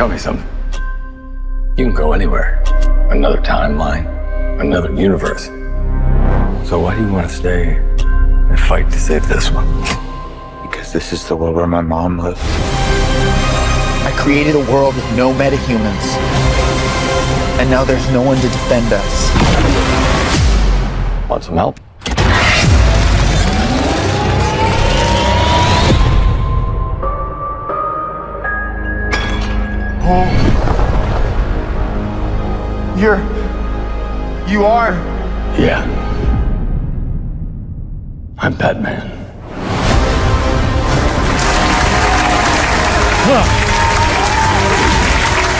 Tell me something. You can go anywhere. Another timeline, another universe. So why do you want to stay and fight to save this one? Because this is the world where my mom lives. I created a world with no metahumans. And now there's no one to defend us. Want some help? You are? Yeah. I'm Batman.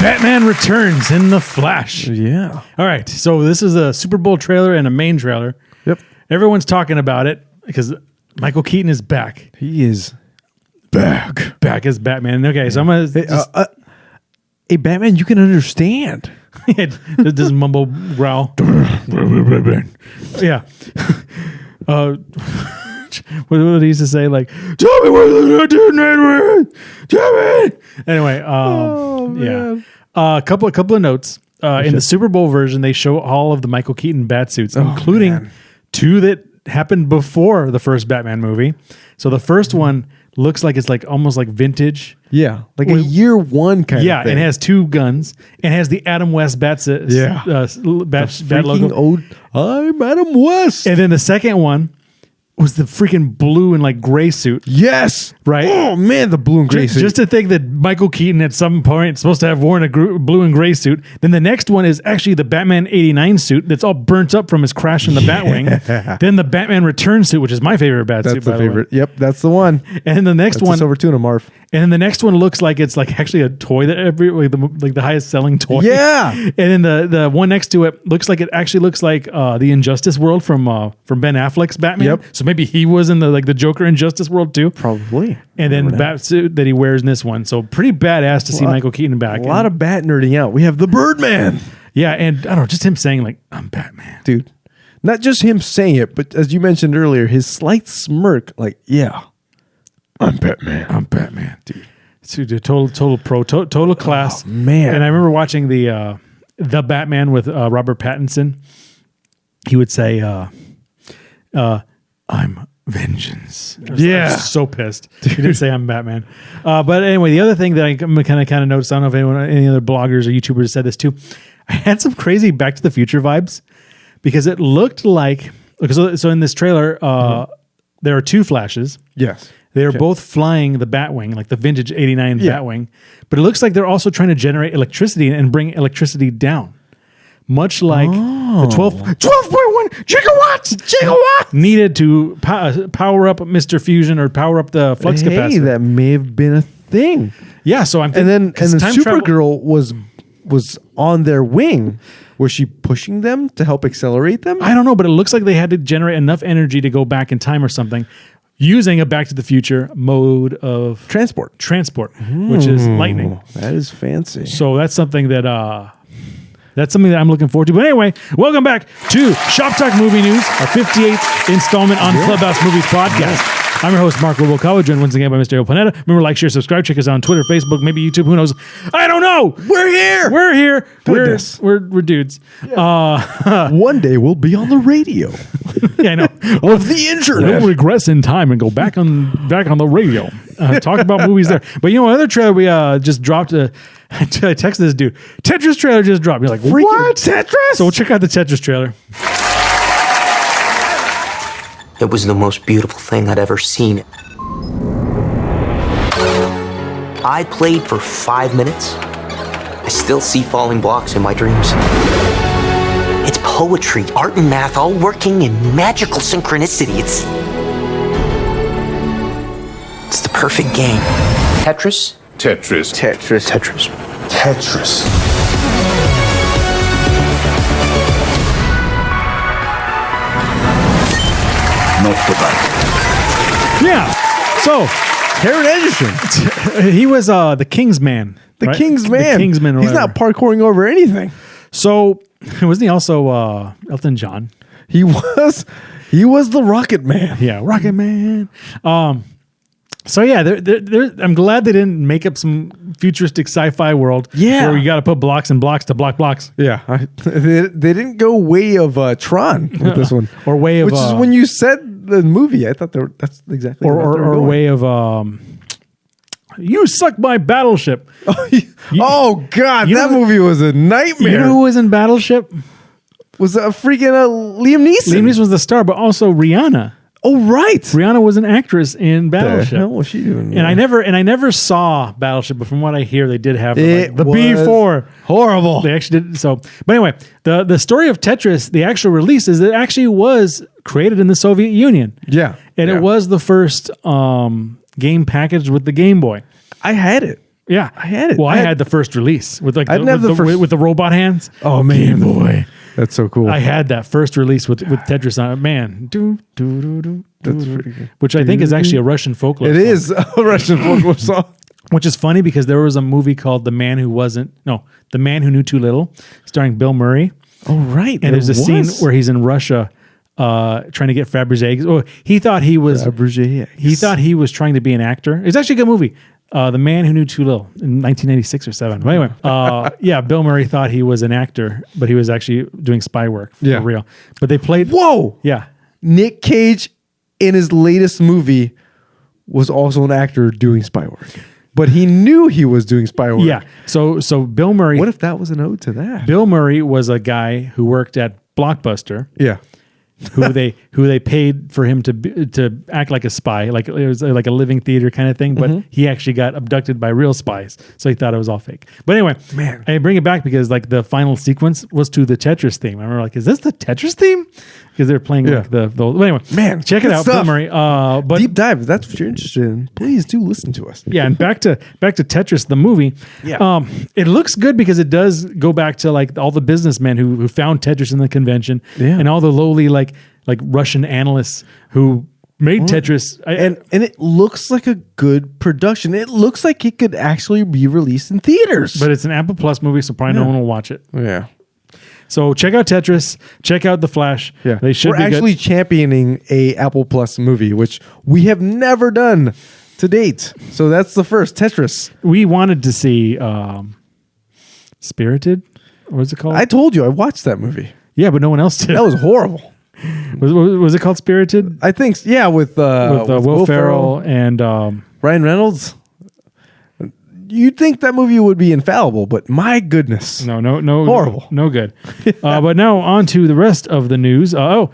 Batman Returns in the Flash. Yeah. All right. So this is a Super Bowl trailer and a main trailer. Yep. Everyone's talking about it because Michael Keaton is back. He is back. Back as Batman. Okay, so I'm going to... Hey, Batman, you can understand. Does mumble growl. Yeah. What did he used to say? Like, tell me what you're doing, tell me. Anyway, yeah. A couple of notes. In the Super Bowl version, they show all of the Michael Keaton bat suits, including two that happened before the first Batman movie. So the first one looks like it's like almost like vintage. Yeah, like a year one kind of thing. Yeah, and it has two guns and has the Adam West bat logo. I'm Adam West. And then the second one was the freaking blue and like gray suit. Yes. Right? Oh, man, the blue and gray suit. Just to think that Michael Keaton at some point is supposed to have worn a blue and gray suit. Then the next one is actually the Batman 89 suit that's all burnt up from his crash in the Batwing. Then the Batman Return suit, which is my favorite bat suit. That's the favorite. Yep, that's the one. And the next one. Silver tuna, Marv. And then the next one looks like it's like actually a toy that like the highest selling toy. Yeah. And then the one next to it looks like the Injustice world from Ben Affleck's Batman. Yep. So maybe he was in the Joker Injustice world too. Probably. And then the bat suit that he wears in this one. So pretty badass to see Michael Keaton back. A lot of bat nerding out. We have the Birdman. Yeah, and I don't know, just him saying like, I'm Batman. Dude. Not just him saying it, but as you mentioned earlier, his slight smirk, like, yeah. I'm Batman. I'm Batman, dude. Dude, total pro, total class. Oh, man. And I remember watching the Batman with Robert Pattinson. He would say, I'm vengeance. I was so pissed. He didn't say I'm Batman. But anyway, the other thing that I kind of noticed, I don't know if any other bloggers or YouTubers said this too. I had some crazy Back to the Future vibes because it looked like, so in this trailer, there are two Flashes. Yes. They're both flying the Batwing, like the vintage 89 Batwing. But it looks like they're also trying to generate electricity and bring electricity down. Much like the 12.1 gigawatts needed to power up Mr. Fusion or power up the flux capacitor. Hey, that may have been a thing. Yeah, so I'm thinking... And then Supergirl was on their wing. Was she pushing them to help accelerate them? I don't know, but it looks like they had to generate enough energy to go back in time or something using a Back to the Future mode of transport, which is lightning. That is fancy. So that's something that I'm looking forward to. But anyway, welcome back to Shop Talk Movie News, our 58th installment on Clubhouse Movies Podcast. I'm your host, Marc Rubalcaba, joined once again by Mr. Abel Pineda. Remember, like, share, subscribe. Check us out on Twitter, Facebook, maybe YouTube. Who knows? I don't know. We're here. We're dudes. Yeah. One day we'll be on the radio. Yeah, I know. Of the internet. We'll regress in time and go back on the radio. Talk about movies there. But you know, another trailer we just dropped. I texted this dude. Tetris trailer just dropped. You're like, what? Tetris? So we'll check out the Tetris trailer. It was the most beautiful thing I'd ever seen. I played for 5 minutes. I still see falling blocks in my dreams. It's poetry, art, and math all working in magical synchronicity. It's the perfect game. Tetris? Tetris. Tetris. Tetris. Tetris. Not the back. Yeah. So, Taron Egerton. He was the King's Man. The King's Man. The Kingsman. He's not parkouring over anything. So, wasn't he also Elton John? He was the Rocket Man. Yeah, Rocket Man. So yeah, I'm glad they didn't make up some futuristic sci-fi world. Yeah. Where you got to put blocks and blocks to block blocks. Yeah, they didn't go way of Tron with this one, Or way of which is when you said the movie. I thought that's exactly or way of you suck my battleship. Oh God, you that know- movie was a nightmare. You know who was in Battleship? Was a freaking Liam Neeson? Liam Neeson was the star, but also Rihanna. Oh right. Rihanna was an actress in What the Battleship. hell was she doing? And I never saw Battleship, but from what I hear, they did have It the was B4. horrible. They actually did so. But anyway, the story of Tetris, the actual release, is it actually was created in the Soviet Union. Yeah, And yeah. it was the first game packaged with the Game Boy. I had it. Yeah, I had it. Well, I I had- had the first release with like I didn't have the first- with the robot hands. Oh man, boy, that's so cool. I had that first release with Tetris on it. Man, that's pretty good. which I think is actually a Russian folklore. It song. is a Russian folklore song. Which is funny because there was a movie called The Man Who Knew Too Little, starring Bill Murray. Oh right, And there's a scene where he's in Russia trying to get Fabergé eggs. Oh, he thought he was trying to be an actor. It's actually a good movie. The Man Who Knew Too Little in 1986 or 7. But anyway, yeah, Bill Murray thought he was an actor, but he was actually doing spy work for real. But they played. Whoa, Yeah. Nick Cage in his latest movie was also an actor doing spy work, but he knew he was doing spy work. Yeah. So Bill Murray. What if that was an ode to that? Bill Murray was a guy who worked at Blockbuster. Yeah. who they paid for him to act like a spy, like it was like a living theater kind of thing. But he actually got abducted by real spies, so he thought it was all fake. But anyway, Man. I bring it back because like the final sequence was to the Tetris theme. I remember like, is this the Tetris theme? Because they're playing like the well, anyway, Man, check it good out, stuff. Bill Murray. But Deep dive. If that's what you're interested in, please do listen to us. yeah, and back to Tetris the movie. Yeah. It looks good because it does go back to like all the businessmen who found Tetris in the convention, Yeah. and all the lowly like Russian analysts who made Tetris. And it looks like a good production. It looks like it could actually be released in theaters. but it's an Apple Plus movie, so probably no one will watch it. yeah. So check out Tetris. Check out The Flash. Yeah, they should We're be actually good. championing a Apple Plus movie, which we have never done to date. So that's the first Tetris. We wanted to see Spirited. What's it called? I told you I watched that movie. yeah, but no one else did. That was horrible. was it called Spirited? I think, yeah, with Will Ferrell and Ryan Reynolds. You'd think that movie would be infallible, but my goodness. no, Horrible. no good. But now on to the rest of the news.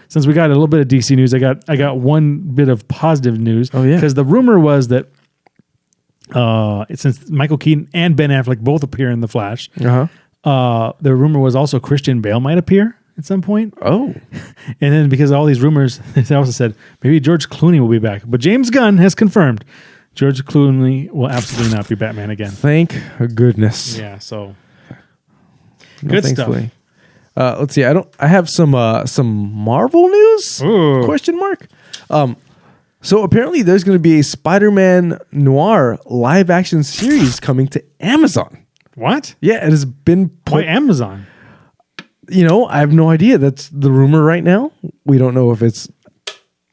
Since we got a little bit of DC news, I got one bit of positive news. Oh, yeah. because the rumor was that since Michael Keaton and Ben Affleck both appear in The Flash, Uh-huh. the rumor was also Christian Bale might appear at some point. Oh. And then because of all these rumors, they also said maybe George Clooney will be back. But James Gunn has confirmed George Clooney will absolutely not be Batman again. Thank goodness. Yeah, so No, good thankfully. stuff. Let's see. I have some Marvel news? Ooh. Question mark. So apparently there's going to be a Spider-Man noir live action series coming to Amazon. What? Yeah, it has been Why Amazon? I have no idea. That's the rumor right now. We don't know if it's.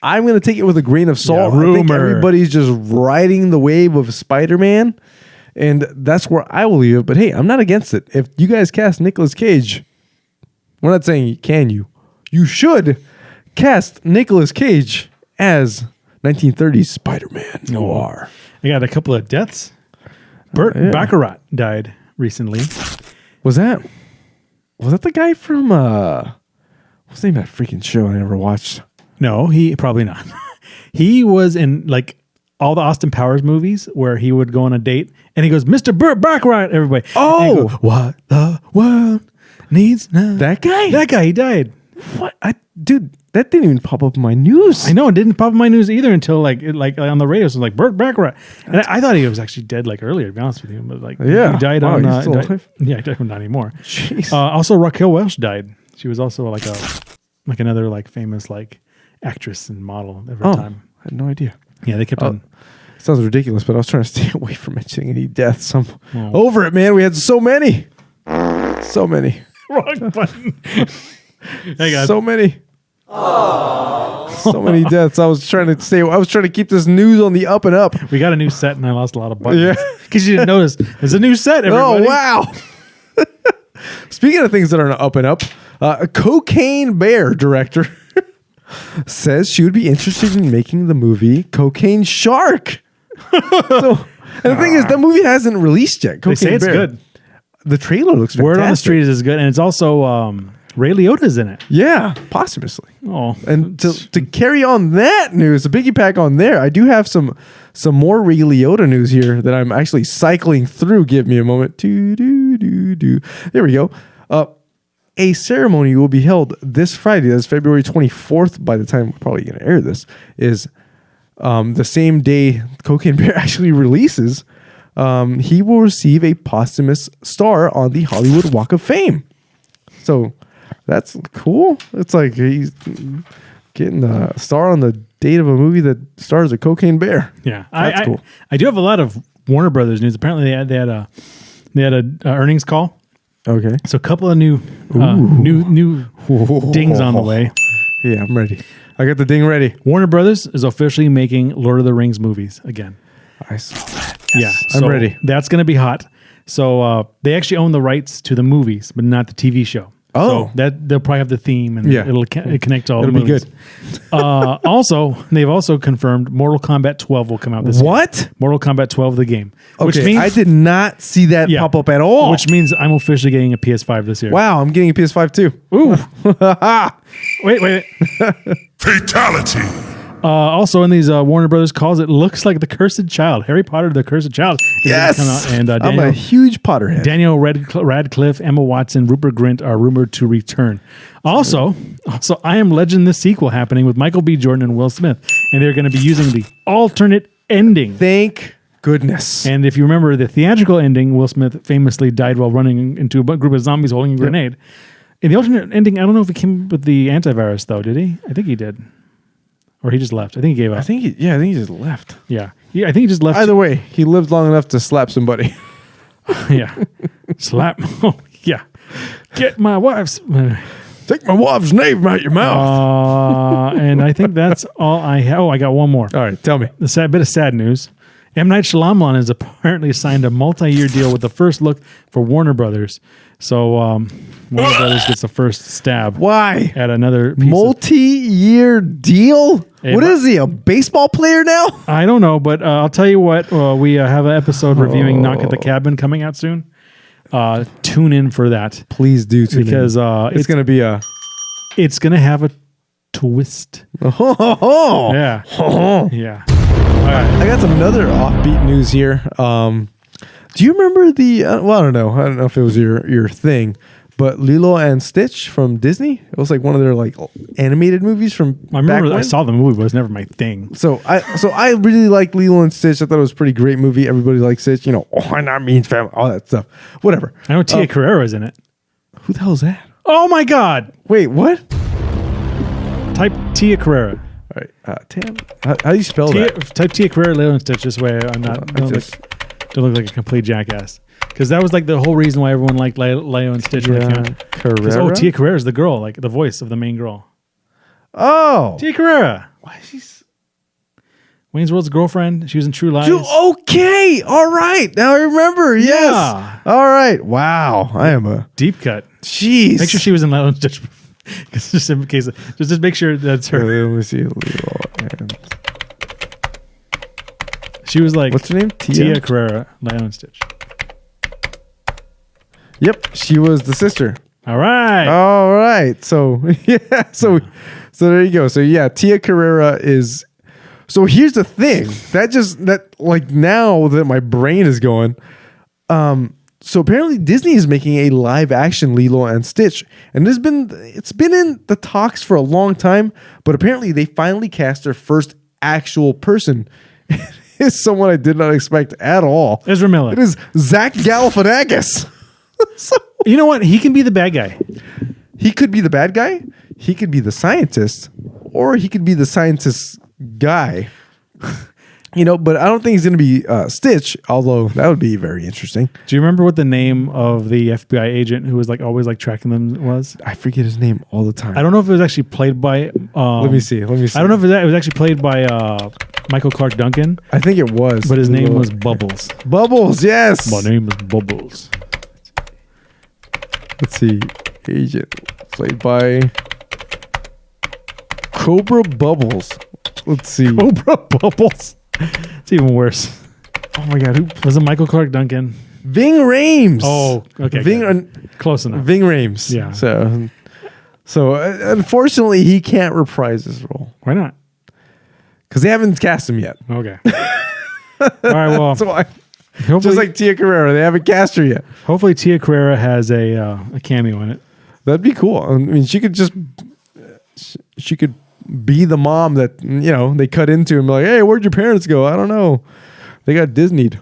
I'm going to take it with a grain of salt. Yeah, I think rumor. everybody's just riding the wave of Spider-Man, and that's where I will leave it. But hey, I'm not against it. If you guys cast Nicolas Cage, we're not saying can you. You should cast Nicolas Cage as 1930s Spider-Man noir. I got a couple of deaths. Burt Baccarat died recently. Was that the guy from what's the name of that freaking show I never watched? No, he probably not. He was in like all the Austin Powers movies where he would go on a date and he goes, "Mr. Burt Baccarat," everybody. Oh! And he'd go, what the world needs now. That guy? That guy, he died. What? Dude, that didn't even pop up in my news. I know, it didn't pop in my news either until like on the radio. So it was like Burt Baccarat. And I thought he was actually dead like earlier, to be honest with you. But like Yeah. he died Wow, on he's still died- alive? Yeah, he died not anymore. Jeez. Also Raquel Welch died. She was also like another like famous like actress and model of her time. I had no idea. Yeah, they kept on. Sounds ridiculous, but I was trying to stay away from mentioning any deaths. I'm Oh. over it, man. We had so many. So many. Wrong button. Hey guys. So many. So many deaths. I was trying to keep this news on the up and up. We got a new set and I lost a lot of buttons. Yeah. Because you didn't notice. There's a new set, everybody. Oh, wow. Speaking of things that are up and up, a Cocaine Bear director says she would be interested in making the movie Cocaine Shark. And the thing is, the movie hasn't released yet. Cocaine They say it's Bear. good. The trailer looks fantastic. Word on the street is good. And it's also Ray Liotta's in it. Yeah, posthumously. Oh. And to carry on that news, a biggie pack on there, I do have some more Ray Liotta news here that I'm actually cycling through. Give me a moment. There we go. A ceremony will be held this Friday. That's February 24th. By the time we're probably going to air this, is the same day Cocaine Bear actually releases. He will receive a posthumous star on the Hollywood Walk of Fame. So that's cool. It's like he's getting a star on the date of a movie that stars a cocaine bear. Yeah, That's cool. I do have a lot of Warner Brothers news. Apparently, they had a earnings call. Okay. So a couple of new dings on the way. Yeah, I'm ready. I got the ding ready. Warner Brothers is officially making Lord of the Rings movies again. I saw that. Yeah, I'm ready. That's going to be hot. So they actually own the rights to the movies, but not the TV show. Oh. So that they'll probably have the theme and Yeah. it'll connect to all It'll the be movies. good. Also, they've also confirmed Mortal Kombat 12 will come out this year. What? Mortal Kombat 12 the game. Which Okay, means I did not see that Yeah. pop up at all. Which means I'm officially getting a PS5 this year. Wow, I'm getting a PS5 too. Ooh. Wait. Fatality. Also, in these Warner Brothers calls, it looks like The Cursed Child, Harry Potter, The Cursed Child. is gonna Yes. come out, and I'm a huge Potterhead. Daniel Radcliffe, Emma Watson, Rupert Grint are rumored to return. Also, I Am Legend, the sequel happening with Michael B. Jordan and Will Smith, and they're going to be using the alternate ending. Thank goodness. And if you remember the theatrical ending, Will Smith famously died while running into a group of zombies holding a grenade. In the alternate ending, I don't know if he came with the antivirus though. Did he? I think he did. Or he just left. I think he gave up. I think he just left. Yeah. I think he just left. Either way, he lived long enough to slap somebody. Yeah. Slap. Oh, yeah. Get my wife's. Take my wife's name out your mouth. And I think that's all I have. Oh, I got one more. All right, tell me. A bit of sad news. M. Night Shyamalan has apparently signed a multi-year deal with the first look for Warner Brothers. So Warner Brothers gets the first stab. Why? At another piece multi-year deal? Hey, what is he, a baseball player now? I don't know, but I'll tell you what. We have an episode reviewing Knock at the Cabin coming out soon. Tune in for that. Please do tune in. Because it's going to be a... It's going to have a twist. Oh. Yeah. Yeah. All right. I got some other offbeat news here. Do you remember the... well, I don't know if it was your thing, but Lilo and Stitch from Disney? It was like one of their like animated movies from I remember back I when. saw the movie, but it was never my thing. So I really liked Lilo and Stitch. I thought it was a pretty great movie. Everybody likes Stitch. You know, I'm not mean family, all that stuff. Whatever. I know Tia Carrera's in it. Who the hell is that? Oh my God. Wait, what? Type Tia Carrera. All right, Tam. How do you spell that? Type Tia Carrera, Lilo and Stitch. This way I'm not don't look like a complete jackass. Because that was like the whole reason why everyone liked Lilo and Stitch. Carrera. Tia Carrera's the girl, like the voice of the main girl. Oh, Tia Carrera. why is she? Wayne's World's girlfriend. She was in True Lies. Okay, all right. Now I remember. Yes. Yeah. All right. Wow, I am a Deep cut. jeez. Make sure she was in Lilo and Stitch. Just in case, just make sure that's her. Let me see. Lilo and... She was like, What's her name? Tia Carrera, Lilo and Stitch. Yep, she was the sister. All right. All right. So yeah. So there you go. So yeah, Tia Carrera is. So here's the thing. That like now that my brain is going. So apparently Disney is making a live action Lilo and Stitch, and it's been in the talks for a long time. But apparently they finally cast their first actual person. It's someone I did not expect at all. Ezra Miller. It is Zach Galifianakis. So You know what? He can be the bad guy. he could be the bad guy. He could be the scientist, or he could be the scientist guy. But I don't think he's going to be Stitch, although that would be very interesting. Do you remember what the name of the FBI agent who was like always like tracking them was? I forget his name all the time. I don't know if it was actually played by. Let me see. I don't know if it was actually played by Michael Clark Duncan. I think it was. But his name was Bubbles. Bubbles, yes. My name is Bubbles. Let's see. Agent played by Cobra Bubbles. Let's see. Cobra Bubbles. It's even worse. Oh my God. Who was it? Michael Clark Duncan. Ving Rhames. Oh, okay. Close enough. Ving Rhames. Yeah. So unfortunately, he can't reprise his role. Why not? Because they haven't cast him yet. Okay. All right. Well, that's why. Just like Tia Carrera, they haven't cast her yet. Hopefully, Tia Carrera has a cameo in it. That'd be cool. I mean, she could be the mom that they cut into and be like, "Hey, where'd your parents go? I don't know. They got Disneyed."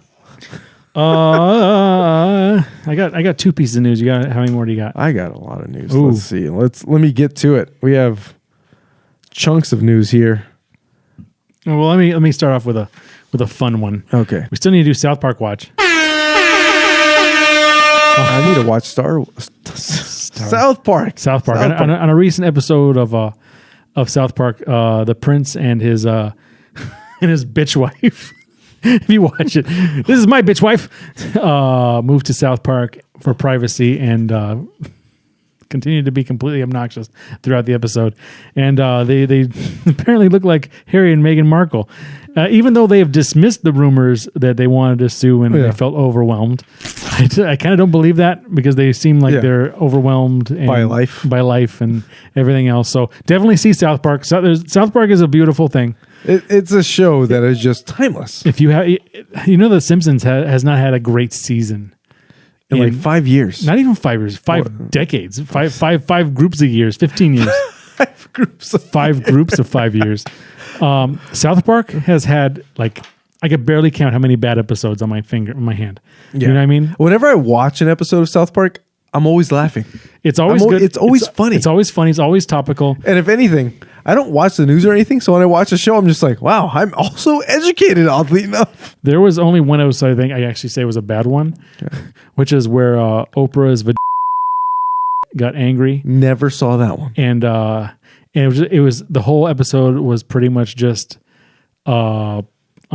I got 2 pieces of news. You got how many more do you got? I got a lot of news. Ooh. Let's see. Let me get to it. We have chunks of news here. Well, let me start off with a fun one. Okay. We still need to do South Park watch. I need to watch South Park. South Park. On a recent episode of South Park, the prince and his and his bitch wife. If you watch it, this is my bitch wife. Moved to South Park for privacy and continued to be completely obnoxious throughout the episode. And they apparently look like Harry and Meghan Markle, even though they have dismissed the rumors that they wanted to sue and they felt overwhelmed. I kind of don't believe that because they seem like they're overwhelmed by life and everything else. So definitely see South Park. South Park is a beautiful thing. It's a show that is just timeless. If you have, The Simpsons has not had a great season in like 5 years. Not even 5 years, 5 decades, five groups of years, 15 years. 5 groups of 5 groups of 5 years. South Park has had I could barely count how many bad episodes on my hand. Yeah. You know what I mean? Whenever I watch an episode of South Park, I'm always laughing. It's always good. It's always funny. It's always funny. It's always topical. And if anything, I don't watch the news or anything. So when I watch a show, I'm just like, wow, I'm also educated, oddly enough. There was only one episode I think I actually say was a bad one, which is where Oprah's got angry. Never saw that one. And it was the whole episode was pretty much just on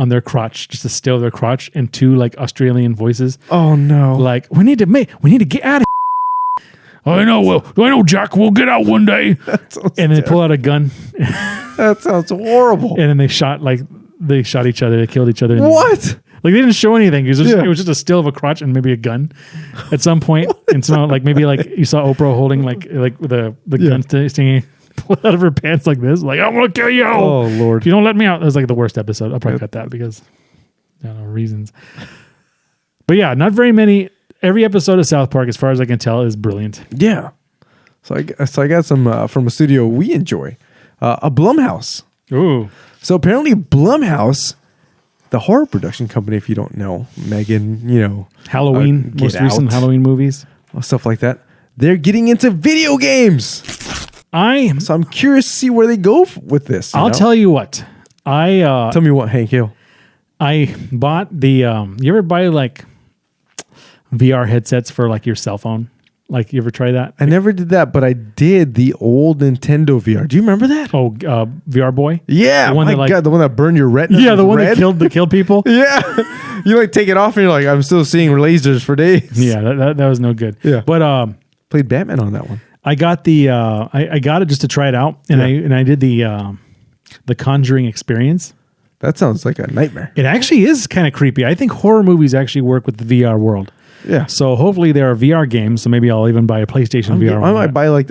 their crotch, just a still of their crotch and 2 Australian voices. Oh no! We need to get out of. I know, Jack. We'll get out one day. And they pull out a gun. That sounds horrible. And then they shot each other. They killed each other. What? They didn't show anything. It was just a still of a crotch and maybe a gun at some point. And so maybe you saw Oprah holding the gun stinging pulled out of her pants like this. I'm going to kill you. Oh Lord. If you don't let me out. That was the worst episode. I'll probably cut that because I don't know reasons. But yeah, not very many. Every episode of South Park, as far as I can tell, is brilliant. Yeah. So I got some from a studio we enjoy, a Blumhouse. Ooh. So apparently Blumhouse, the horror production company, if you don't know, Megan, Halloween, most recent Halloween movies, stuff like that. They're getting into video games. So I'm curious to see where they go with this. I'll tell you what. Tell me what, Hank Hill. I bought the. You ever buy VR headsets for your cell phone? You ever try that? I never did that, but I did the old Nintendo VR. Do you remember that? Oh, VR Boy? Yeah. The one the one that burned your retina. Yeah, the one that killed people. Yeah. You take it off and you're I'm still seeing lasers for days. Yeah, that was no good. Yeah. But played Batman on that one. I got the I got it just to try it out, and I did the Conjuring experience. That sounds like a nightmare. It actually is kind of creepy. I think horror movies actually work with the VR world. Yeah. So hopefully there are VR games. So maybe I'll even buy a PlayStation VR.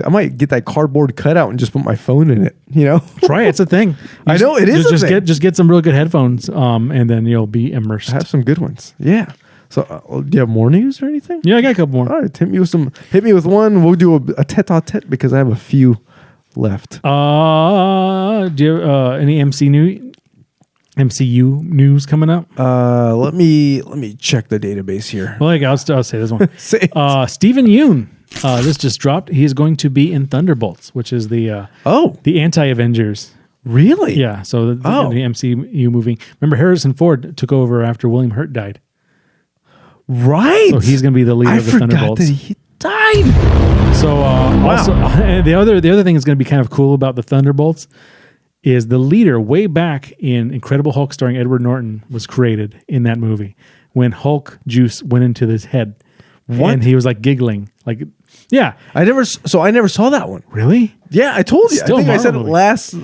I might get that cardboard cutout and just put my phone in it. Try it. It's a thing. I know it is. Just get some real good headphones. And then you'll be immersed. I have some good ones. Yeah. So do you have more news or anything? Yeah, I got a couple more. All right, hit me with one. We'll do a tete-a-tete because I have a few left. Do you have any MCU news coming up? Let me check the database here. Well, I'll say this one. Say it. Stephen Yeun. This just dropped. He is going to be in Thunderbolts, which is the anti-Avengers Really? Yeah, so the MCU movie. Remember, Harrison Ford took over after William Hurt died. Right. So he's going to be the leader of the Thunderbolts. That he died. So also, the other thing that's going to be kind of cool about the Thunderbolts is the leader way back in Incredible Hulk starring Edward Norton was created in that movie when Hulk juice went into his head. What? And he was like giggling. Like, yeah. I never saw that one. Really? Yeah, I told you. Still I think I said it Marvel last.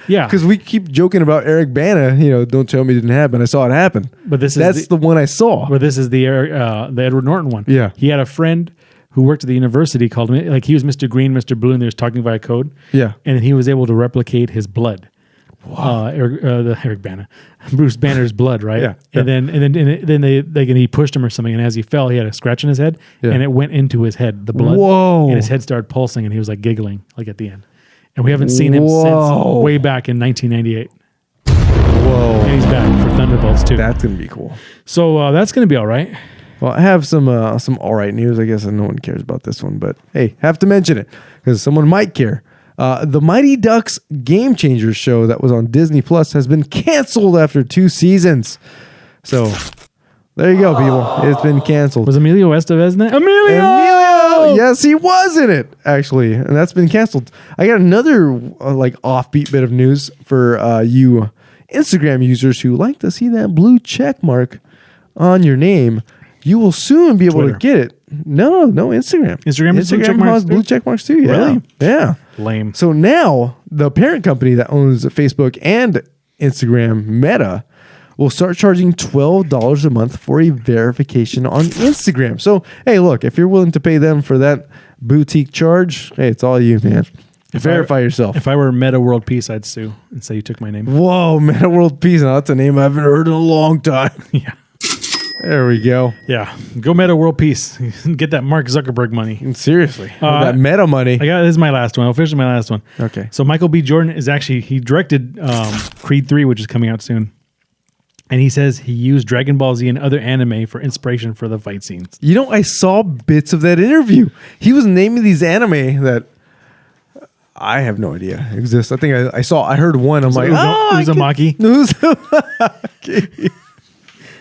Yeah. Because we keep joking about Eric Bana. Don't tell me it didn't happen. I saw it happen. But that's the one I saw. But this is the Edward Norton one. Yeah. He had a friend who worked at the university called him, like he was Mr. Green, Mr. Blue, and they was talking via code. Yeah. And he was able to replicate his blood. Wow. Eric Bana, Bruce Banner's blood, right? Yeah. And then he pushed him or something, and as he fell, he had a scratch in his head, and it went into his head, the blood. Whoa. And his head started pulsing, and he was like giggling, like at the end. And we haven't seen him since way back in 1998. Whoa. And he's back for Thunderbolts too. That's gonna be cool. So that's gonna be all right. Well, I have some all right news. I guess no one cares about this one, but hey, have to mention it because someone might care. The Mighty Ducks Game Changers show that was on Disney Plus has been canceled after 2 seasons. So there you go, people. It's been canceled. Was Emilio Estevez in that? Emilio! Yes, he was in it, actually. And that's been canceled. I got another offbeat bit of news for you Instagram users who like to see that blue check mark on your name. You will soon be able Twitter. to get it. No, Instagram. Instagram has blue check marks too. Yeah. Really? Yeah. Lame. So now the parent company that owns Facebook and Instagram, Meta, will start charging $12 a month for a verification on Instagram. So, hey, look, if you're willing to pay them for that boutique charge, hey, it's all you, man. Verify yourself. If I were Meta World Peace, I'd sue and say you took my name. Whoa, Meta World Peace. Now, that's a name I haven't heard in a long time. Yeah. There we go. Yeah. Go Meta World Peace. Get that Mark Zuckerberg money. Seriously. That Meta money. This is my last one. Officially my last one. Okay. So Michael B. Jordan he directed Creed 3, which is coming out soon. And he says he used Dragon Ball Z and other anime for inspiration for the fight scenes. I saw bits of that interview. He was naming these anime that I have no idea exist. I think I heard one. I'm like, Uzumaki. Uzumaki.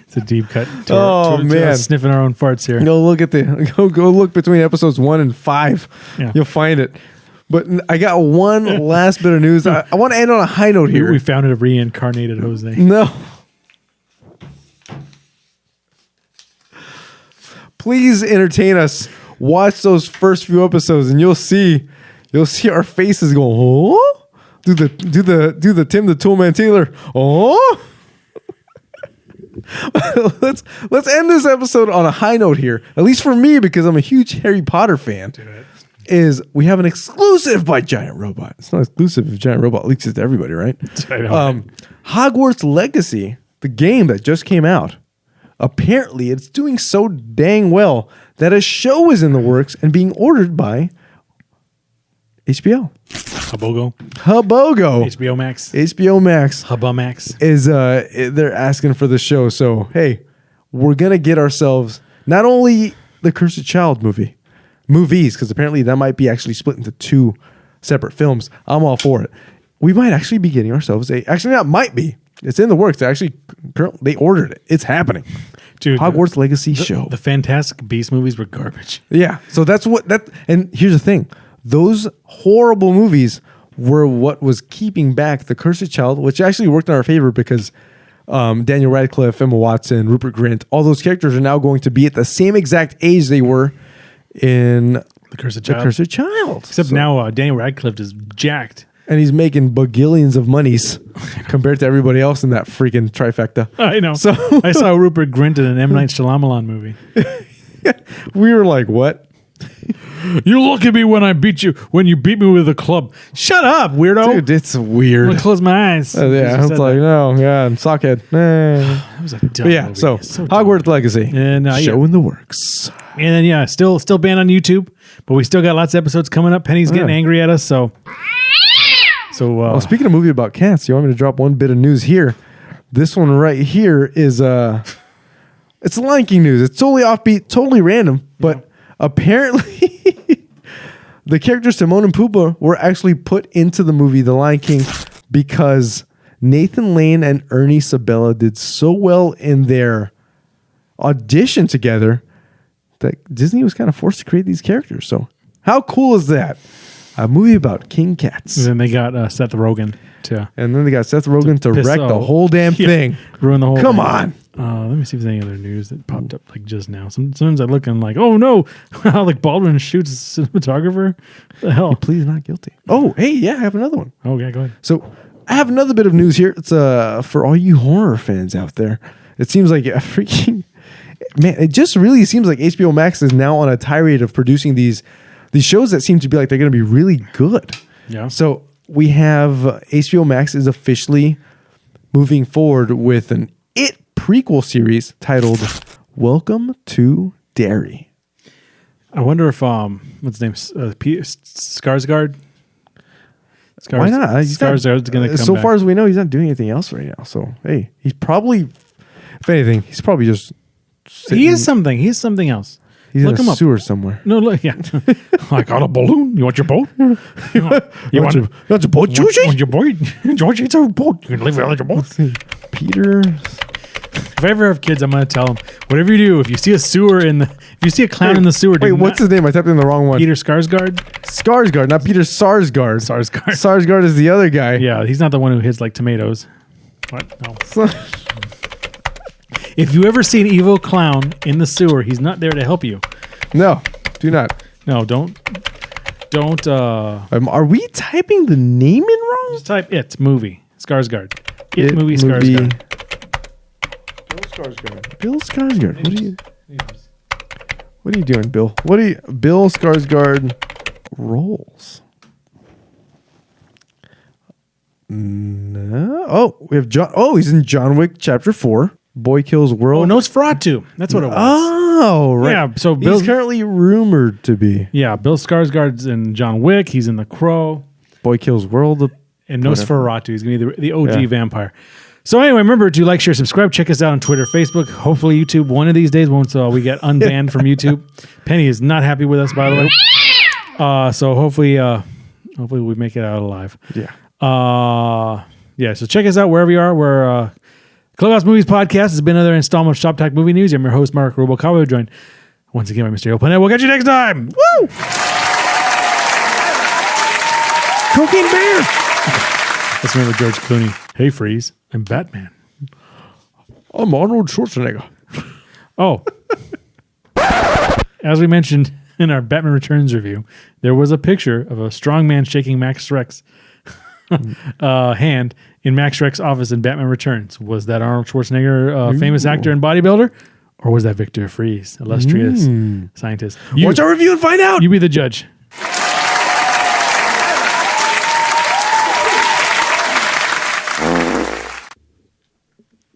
It's a deep cut. Man, sniffing our own farts here. Go look between episodes 1 and 5. Yeah. You'll find it. But I got one last bit of news. I want to end on a high note here. We found a reincarnated Jose. No. Please entertain us. Watch those first few episodes, and you'll see our faces go, oh, do the Tim the Toolman Taylor, oh. let's end this episode on a high note here. At least for me, because I'm a huge Harry Potter fan. Is we have an exclusive by Giant Robot. It's not exclusive if Giant Robot leaks it to everybody, right? Hogwarts Legacy, the game that just came out. Apparently, it's doing so dang well that a show is in the works and being ordered by HBO. Habogo. HBO Max. Hubba Max. Is they're asking for the show. So, hey, we're going to get ourselves not only the Cursed Child movies, because apparently that might be actually split into 2 separate films. I'm all for it. We might actually be getting ourselves it's in the works. They ordered it. It's happening. Dude, Hogwarts Legacy show. The Fantastic Beasts movies were garbage. Yeah. So and here's the thing. Those horrible movies were what was keeping back the Cursed Child, which actually worked in our favor because Daniel Radcliffe, Emma Watson, Rupert Grint, all those characters are now going to be at the same exact age they were in The Cursed Child. Except now Daniel Radcliffe is jacked. And he's making bagillions of monies compared to everybody else in that freaking trifecta. I know. So I saw Rupert Grint in an M. Night Shyamalan movie. We were like, what? You look at me when you beat me with a club. Shut up, weirdo. Dude, it's I'm weird. going to close my eyes. Yeah, I was like, no, yeah, I'm sockhead. That was a dumb But yeah, movie. so Hogwarts Legacy. And, show in the works. And then, still banned on YouTube, but we still got lots of episodes coming up. Penny's getting angry at us, so... well, speaking of movie about cats, you want me to drop one bit of news here? This one right here is it's Lion King news. It's totally offbeat, totally random, but apparently the characters Timon and Pumbaa were actually put into the movie The Lion King because Nathan Lane and Ernie Sabella did so well in their audition together that Disney was kind of forced to create these characters. So how cool is that? A movie about king cats. And then they got Seth Rogen to And then they got Seth Rogen to piss wreck the off. whole damn Yeah, thing. ruin the whole Come thing. on. Let me see if there's any other news that popped up like just now. Sometimes I look and I'm like, oh no, like Baldwin shoots a cinematographer. What the hell? Please not guilty. Oh, hey, yeah, I have another one. Oh yeah, go ahead. So I have another bit of news here. It's for all you horror fans out there. It seems like a freaking man. It just really seems like HBO Max is now on a tirade of producing these shows that seem to be like they're going to be really good. Yeah. So we have HBO Max is officially moving forward with an It prequel series titled "Welcome to Derry." I wonder if what's his name? Skarsgård. Why not? Skarsgård's going to come so back. far as we know, he's not doing anything else right now. So hey, he's probably, if anything, he's probably just. He is something. He's something else. He's Look in him a up. sewer somewhere. No, look, yeah. I got a balloon. You want your boat? You want your That's a boat, Georgie? Want your boat? Georgie, it's a boat. You can live without your boat. Peter. If I ever have kids, I'm going to tell them, whatever you do, if you see a sewer if you see a clown in the sewer, Wait, what's his name? I typed in the wrong one. Peter Skarsgård? Skarsgård, not Peter Sarsgaard. Sarsgaard. Sarsgaard is the other guy. Yeah, he's not the one who hits like tomatoes. What? No. If you ever see an evil clown in the sewer, he's not there to help you. No, do not. No, don't. Are we typing the name in wrong? Just type it movie Skarsgård. It movie Skarsgård. Bill Skarsgård. What are you doing, Bill? Bill Skarsgård rolls? No. Oh, we have John. Oh, he's in John Wick Chapter 4. Boy Kills World. Oh, Nosferatu. That's what it was. Oh, right. Yeah, so he's Bill's currently rumored to be. Yeah, Bill Skarsgård's in John Wick. He's in The Crow. Boy Kills World. And Nosferatu. He's going to be the OG Yeah. vampire. So anyway, remember to like, share, subscribe. Check us out on Twitter, Facebook. Hopefully YouTube one of these days once we get unbanned from YouTube. Penny is not happy with us, by the way. So hopefully we make it out alive. Yeah. Yeah, so check us out wherever you are. We're Clubhouse Movies Podcast has been another installment of Shop Talk Movie News. I'm your host, Marc Rubalcaba, joined once again by Mr. Abel Pineda. We'll catch you next time. Woo! Cocaine Bear. Let's remember George Clooney. Hey, Freeze. I'm Batman. I'm Arnold Schwarzenegger. Oh. As we mentioned in our Batman Returns review, there was a picture of a strong man shaking Max Shreck's hand in Max Shreck's office in Batman Returns. Was that Arnold Schwarzenegger, famous actor and bodybuilder? Or was that Victor Freeze, illustrious scientist? Watch our review and find out. You be the judge.